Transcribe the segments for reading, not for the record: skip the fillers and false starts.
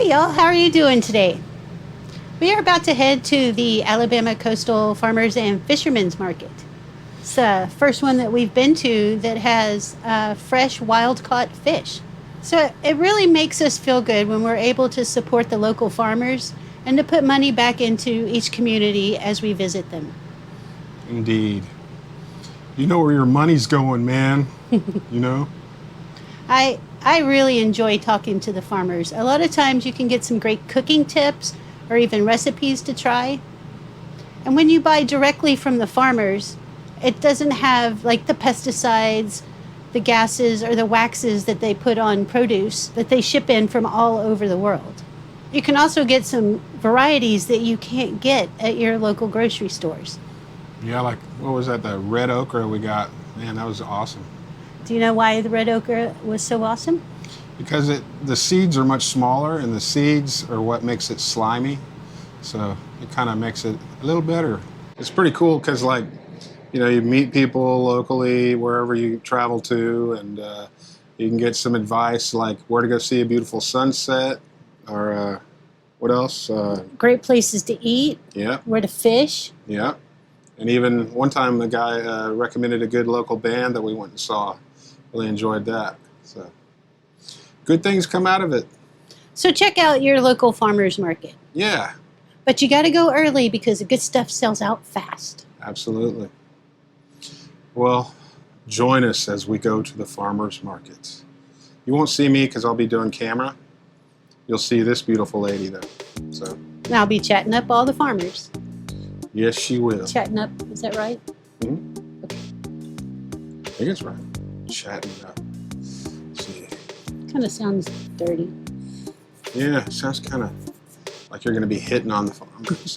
Hey y'all, how are you doing today? We are about to head to the Alabama Coastal Farmers and Fishermen's Market. It's the first one that we've been to that has fresh wild-caught fish. So it really makes us feel good when we're able to support the local farmers and to put money back into each community as we visit them. Indeed. You know where your money's going, man. You know? I really enjoy talking to the farmers. A lot of times you can get some great cooking tips or even recipes to try. And when you buy directly from the farmers, it doesn't have like the pesticides, the gases, or the waxes that they put on produce that they ship in from all over the world. You can also get some varieties that you can't get at your local grocery stores. Yeah, like, what was that, the red okra we got? Man, that was awesome. Do you know why the red okra was so awesome? Because the seeds are much smaller, and the seeds are what makes it slimy. So it kind of makes it a little better. It's pretty cool because, like, you know, you meet people locally wherever you travel to, and you can get some advice like where to go see a beautiful sunset, or what else? Great places to eat. Yeah. Where to fish. Yeah. And even one time the guy recommended a good local band that we went and saw. Really enjoyed that. So good things come out of it. So check out your local farmers market. Yeah. But you got to go early because the good stuff sells out fast. Absolutely. Well, join us as we go to the farmers markets. You won't see me because I'll be doing camera. You'll see this beautiful lady though. So. And I'll be chatting up all the farmers. Yes, she will. Chatting up, is that right? Mm-hmm. Okay. I think it's right. Chatting up. Let's see. Kind of sounds dirty. Yeah, it sounds kind of like you're going to be hitting on the farmers.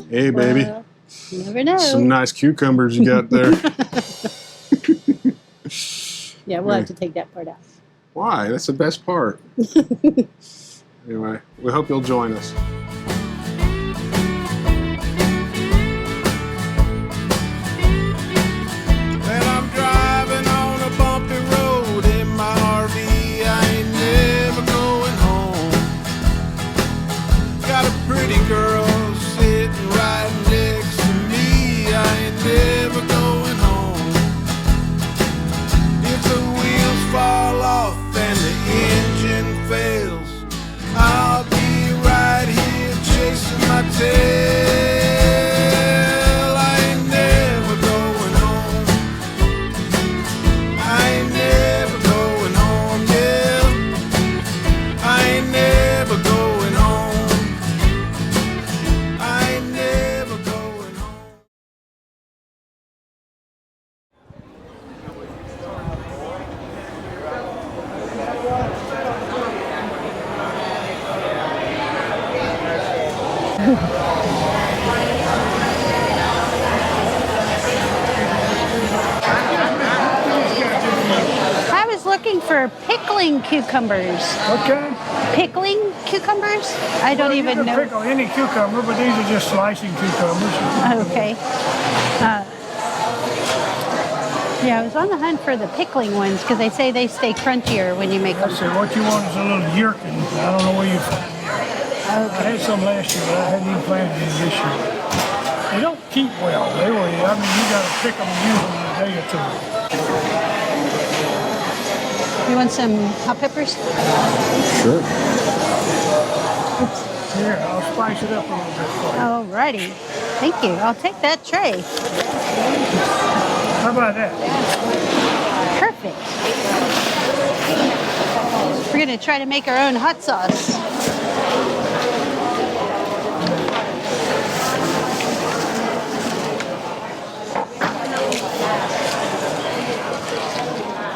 Hey, baby. Well, you never know. Some nice cucumbers you got there. Yeah, we'll have to take that part out. Why? That's the best part. Anyway, we hope you'll join us. Well, I'm driving on a bumpy road in my RV. I ain't never going home. Got a pretty girl sitting right next to me. I ain't never going home. If the wheels fall off and the engine fails, I'll be right here chasing my tail. I ain't never going home. I ain't never going home, yeah. I ain't never going home. I ain't never going home. I was looking for pickling cucumbers. What kind? Pickling cucumbers? I don't You even can know. pickle any cucumber, but these are just slicing cucumbers. Okay. Yeah, I was on the hunt for the pickling ones because they say they stay crunchier when you make I them. said, what you want is a little yerkin. I don't know where you find it. I had some last year, but I hadn't even planted any this year. They don't keep well. They will. I mean, you got to pick them and use them in a day or two. You want some hot peppers? Sure. Here, I'll spice it up a little bit for you. Alrighty. Thank you. I'll take that tray. How about that? Perfect. We're going to try to make our own hot sauce.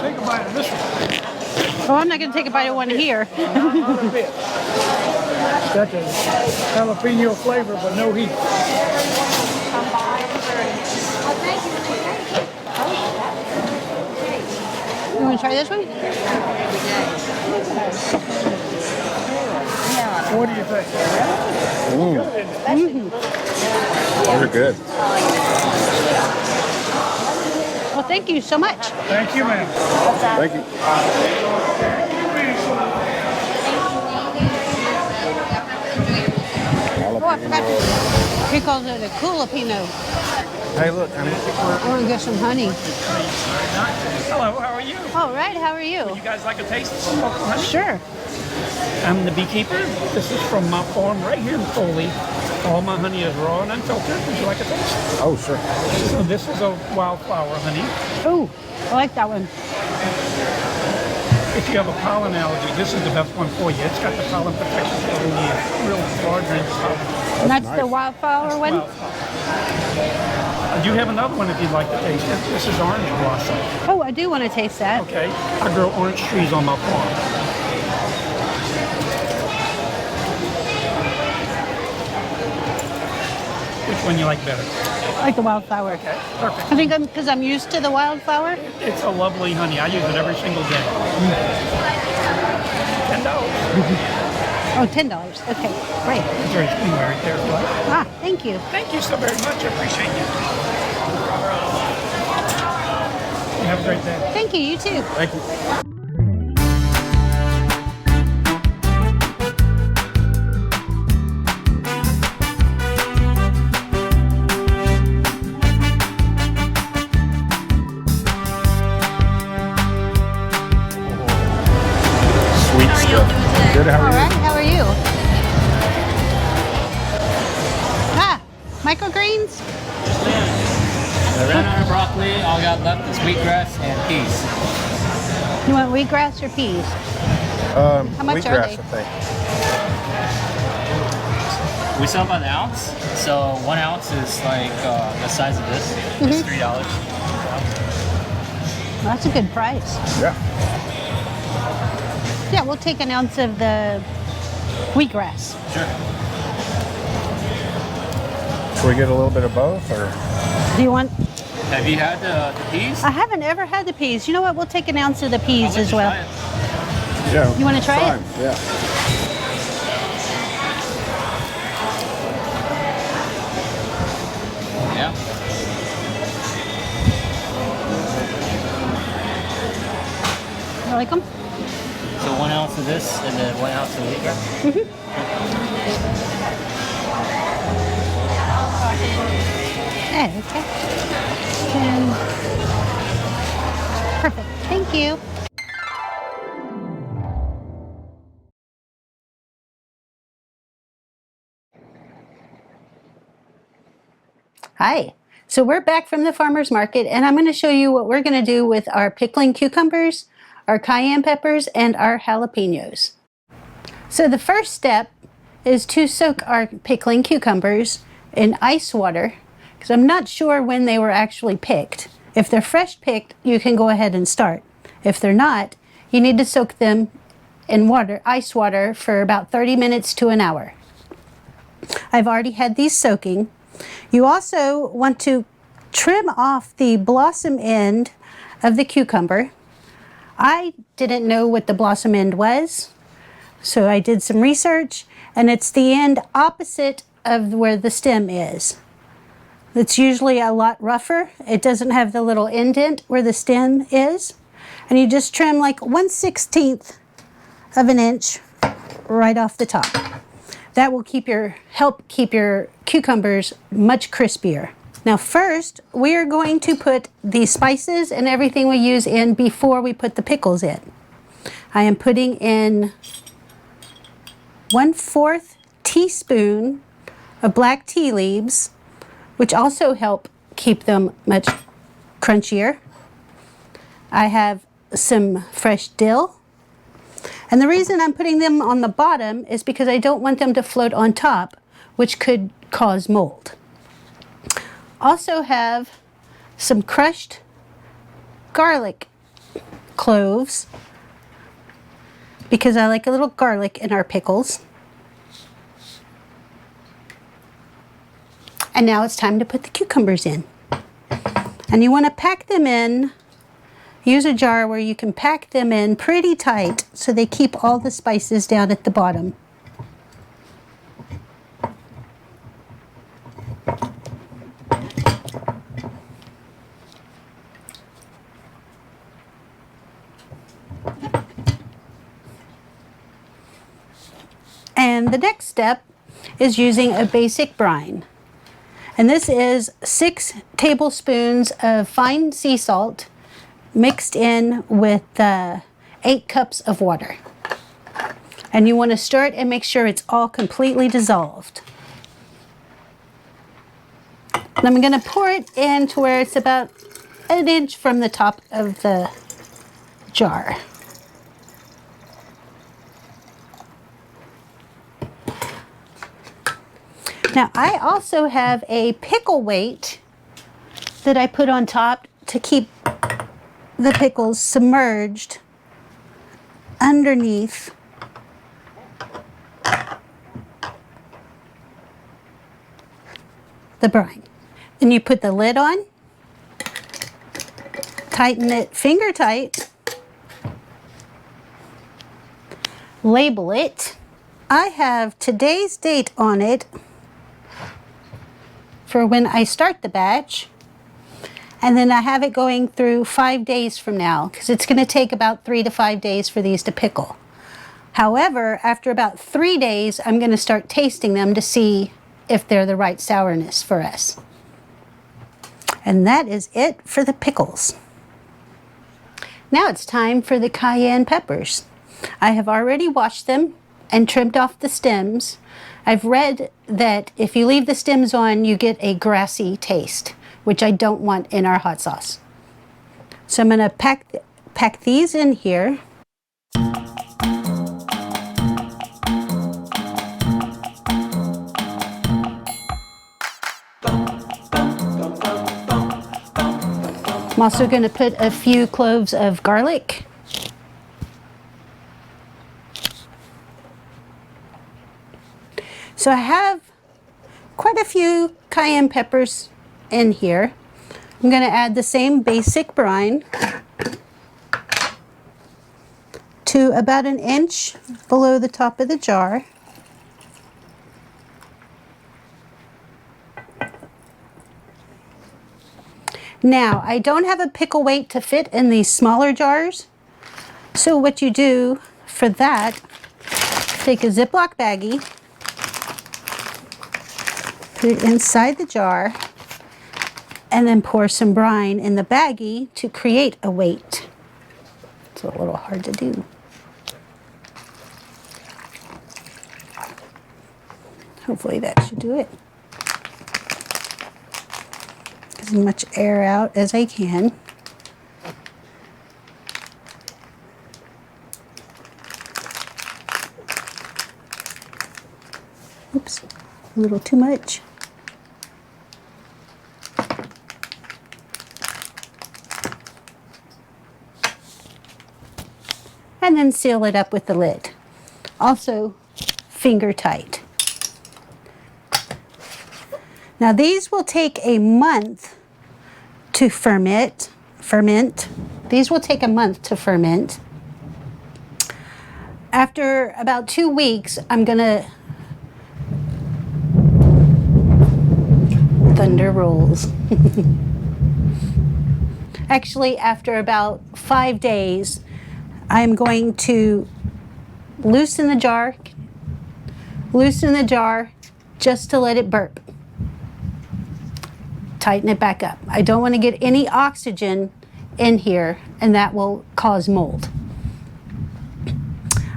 Take a bite of this one. Oh, I'm not going to take a bite of one here. Not a bit. It's got the jalapeno flavor, but no heat. You want to try this one? What do you think? They're good. Well, thank you so much. Thank you, ma'am. Thank you. I forgot to. He calls it a culapino. Hey, look, honey. We're gonna get some honey. Hello, how are you? All right, how are you? You guys like a taste of some local honey? Sure. I'm the beekeeper. This is from my farm right here in Foley. All my honey is raw and unfiltered. Would you like a taste? Oh, sure. So this is a wildflower honey. Ooh, I like that one. If you have a pollen allergy, this is the best one for you. It's got the pollen protection for the real large range of pollen. And that's the wildflower one? I do have another one if you'd like to taste it. This is orange blossom. Oh, I do want to taste that. Okay, I grow orange trees on my farm. Which one you like better? I like the wildflower. Okay, perfect. I think because I'm used to the wildflower. It's a lovely honey. I use it every single day. $10. Oh, $10. Okay, great. There's your anywhere right there. Ah, thank you. Thank you so very much. I appreciate you. You have a great day. Thank you, you too. Thank you. Sweet stuff. Good, how All are you? right, how are you? Ah, microgreens? I ran out of broccoli. All I got left is wheatgrass and peas. You want wheatgrass or peas? How much are Wheatgrass, they? I think. We sell by the ounce, so 1 ounce is like the size of this. It's $3. Well, that's a good price. Yeah. Yeah, we'll take an ounce of the wheatgrass. Sure. Should we get a little bit of both, or? Do you want? Have you had the peas? I haven't ever had the peas. You know what? We'll take an ounce of the I'll peas let as you well. try it. Yeah. You wanna try it? Fine, yeah. Yeah. You like them? So 1 ounce of this and then 1 ounce of wheatgrass. Yeah, okay. And perfect. Thank you. Hi. So we're back from the farmer's market, and I'm going to show you what we're going to do with our pickling cucumbers, our cayenne peppers, and our jalapenos. So the first step is to soak our pickling cucumbers in ice water, because I'm not sure when they were actually picked. If they're fresh picked, you can go ahead and start. If they're not, you need to soak them in water, ice water, for about 30 minutes to an hour. I've already had these soaking. You also want to trim off the blossom end of the cucumber. I didn't know what the blossom end was, so I did some research, and it's the end opposite of where the stem is. It's usually a lot rougher. It doesn't have the little indent where the stem is. And you just trim like 1/16 of an inch right off the top. That will help keep your cucumbers much crispier. Now first, we are going to put the spices and everything we use in before we put the pickles in. I am putting in 1/4 teaspoon of black tea leaves, which also help keep them much crunchier. I have some fresh dill. And the reason I'm putting them on the bottom is because I don't want them to float on top, which could cause mold. Also have some crushed garlic cloves, because I like a little garlic in our pickles. And now it's time to put the cucumbers in. And you want to pack them in. Use a jar where you can pack them in pretty tight so they keep all the spices down at the bottom. And the next step is using a basic brine. And this is 6 tablespoons of fine sea salt mixed in with 8 cups of water. And you want to stir it and make sure it's all completely dissolved. And I'm going to pour it in to where it's about an inch from the top of the jar. Now I also have a pickle weight that I put on top to keep the pickles submerged underneath the brine. Then you put the lid on, tighten it finger tight, label it. I have today's date on it for when I start the batch, and then I have it going through 5 days from now, because it's going to take about 3 to 5 days for these to pickle. However, after about 3 days, I'm going to start tasting them to see if they're the right sourness for us. And that is it for the pickles. Now it's time for the cayenne peppers. I have already washed them and trimmed off the stems. I've read that if you leave the stems on, you get a grassy taste, which I don't want in our hot sauce. So I'm going to pack these in here. I'm also going to put a few cloves of garlic. So I have quite a few cayenne peppers in here. I'm going to add the same basic brine to about an inch below the top of the jar. Now, I don't have a pickle weight to fit in these smaller jars. So what you do for that, take a Ziploc baggie, put it inside the jar, and then pour some brine in the baggie to create a weight. It's a little hard to do. Hopefully that should do it. As much air out as I can. Oops, a little too much. And then seal it up with the lid. Also finger tight. Now these will take a month to ferment. These will take a month to ferment. After about 2 weeks, I'm gonna thunder rolls. Actually, after about 5 days, I'm going to loosen the jar just to let it burp. Tighten it back up. I don't want to get any oxygen in here, and that will cause mold.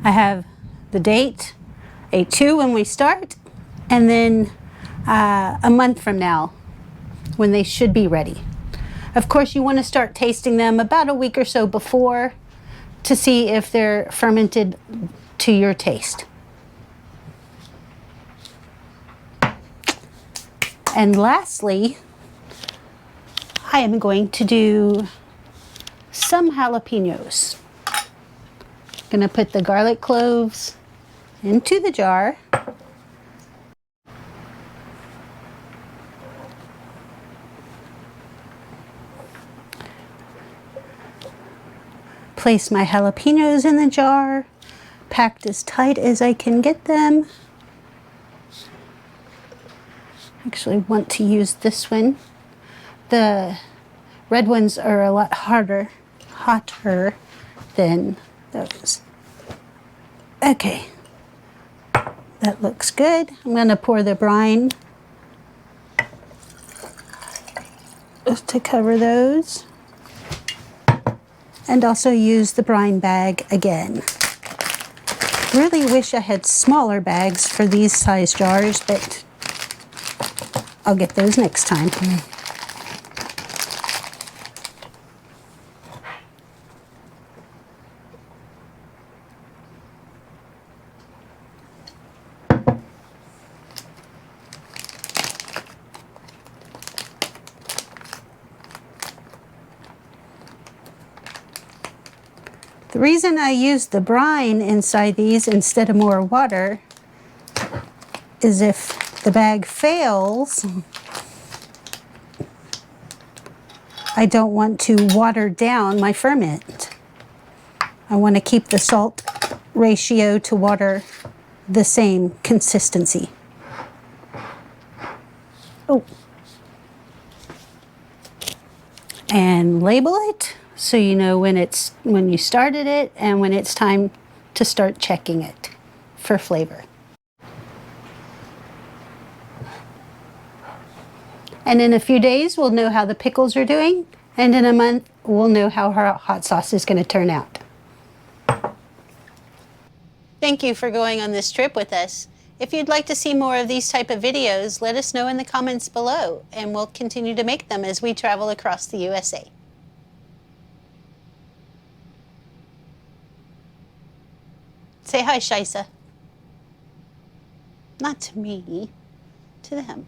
I have the date, A2 when we start, and then a month from now when they should be ready. Of course, you want to start tasting them about a week or so before to see if they're fermented to your taste. And lastly, I am going to do some jalapenos. I'm going to put the garlic cloves into the jar. Place my jalapenos in the jar, packed as tight as I can get them. Actually want to use this one. The red ones are a lot hotter than those. Okay, That looks good. I'm going to pour the brine to cover those. And also use the brine bag again. Really wish I had smaller bags for these size jars, but I'll get those next time. The reason I use the brine inside these instead of more water is if the bag fails, I don't want to water down my ferment. I want to keep the salt ratio to water the same consistency. Oh. And label it so you know when you started it and when it's time to start checking it for flavor. And in a few days, we'll know how the pickles are doing, and in a month, we'll know how our hot sauce is going to turn out. Thank you for going on this trip with us. If you'd like to see more of these type of videos, let us know in the comments below, and we'll continue to make them as we travel across the USA. Say hi, Shaisa. Not to me, to them.